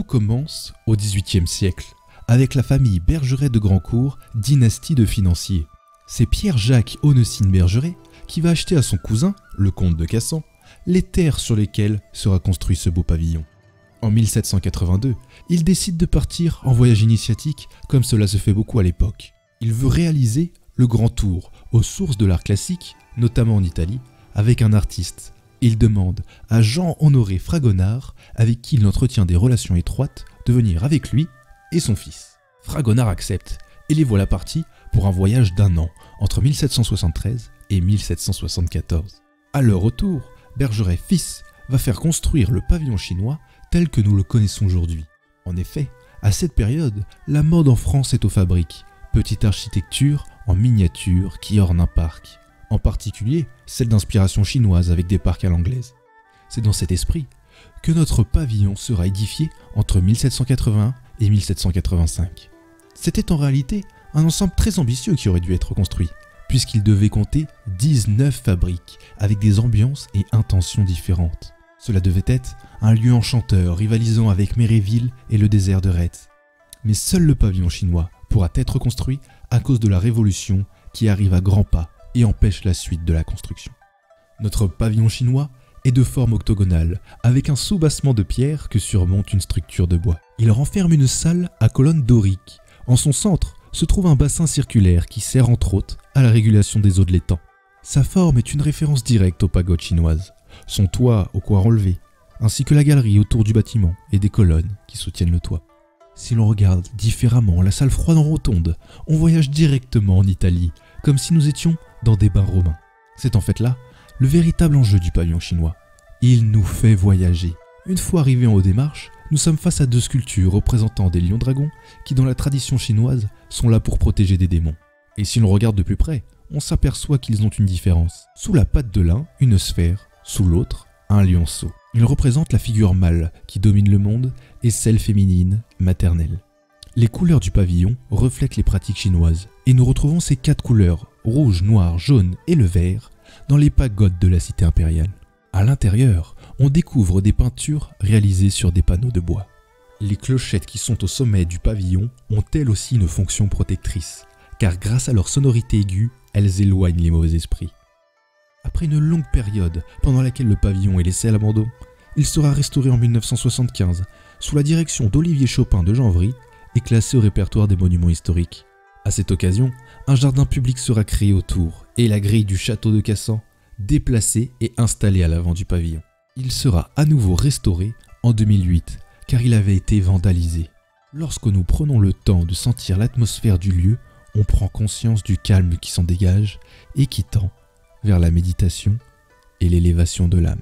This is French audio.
Tout commence au XVIIIe siècle, avec la famille Bergeret de Grandcourt, dynastie de financiers. C'est Pierre-Jacques Onessine Bergeret qui va acheter à son cousin, le comte de Cassan, les terres sur lesquelles sera construit ce beau pavillon. En 1782, il décide de partir en voyage initiatique comme cela se fait beaucoup à l'époque. Il veut réaliser le grand tour aux sources de l'art classique, notamment en Italie, avec un artiste. Il demande à Jean-Honoré Fragonard, avec qui il entretient des relations étroites, de venir avec lui et son fils. Fragonard accepte et les voilà partis pour un voyage d'1 an, entre 1773 et 1774. À leur retour, Bergeret fils va faire construire le pavillon chinois tel que nous le connaissons aujourd'hui. En effet, à cette période, la mode en France est aux fabriques, petite architecture en miniature qui orne un parc, en particulier celle d'inspiration chinoise avec des parcs à l'anglaise. C'est dans cet esprit que notre pavillon sera édifié entre 1781 et 1785. C'était en réalité un ensemble très ambitieux qui aurait dû être construit, puisqu'il devait compter 19 fabriques avec des ambiances et intentions différentes. Cela devait être un lieu enchanteur rivalisant avec Méréville et le désert de Retz. Mais seul le pavillon chinois pourra être construit à cause de la Révolution qui arrive à grands pas et empêche la suite de la construction. Notre pavillon chinois est de forme octogonale, avec un soubassement de pierre que surmonte une structure de bois. Il renferme une salle à colonnes doriques. En son centre se trouve un bassin circulaire qui sert entre autres à la régulation des eaux de l'étang. Sa forme est une référence directe aux pagodes chinoises, son toit au corps relevé, ainsi que la galerie autour du bâtiment et des colonnes qui soutiennent le toit. Si l'on regarde différemment la salle froide en rotonde, on voyage directement en Italie, comme si nous étions dans des bains romains. C'est en fait là le véritable enjeu du pavillon chinois. Il nous fait voyager. Une fois arrivés en haut des marches, nous sommes face à 2 sculptures représentant des lions-dragons qui, dans la tradition chinoise, sont là pour protéger des démons. Et si l'on regarde de plus près, on s'aperçoit qu'ils ont une différence. Sous la patte de l'un, une sphère, sous l'autre, un lionceau. Ils représentent la figure mâle qui domine le monde et celle féminine, maternelle. Les couleurs du pavillon reflètent les pratiques chinoises et nous retrouvons ces 4 couleurs, rouge, noir, jaune et le vert, dans les pagodes de la cité impériale. À l'intérieur, on découvre des peintures réalisées sur des panneaux de bois. Les clochettes qui sont au sommet du pavillon ont elles aussi une fonction protectrice, car grâce à leur sonorité aiguë, elles éloignent les mauvais esprits. Après une longue période pendant laquelle le pavillon est laissé à l'abandon, il sera restauré en 1975 sous la direction d'Olivier Chopin de Janvry et classé au répertoire des monuments historiques. À cette occasion, un jardin public sera créé autour et la grille du château de Cassan déplacée et installée à l'avant du pavillon. Il sera à nouveau restauré en 2008 car il avait été vandalisé. Lorsque nous prenons le temps de sentir l'atmosphère du lieu, on prend conscience du calme qui s'en dégage et qui tend vers la méditation et l'élévation de l'âme.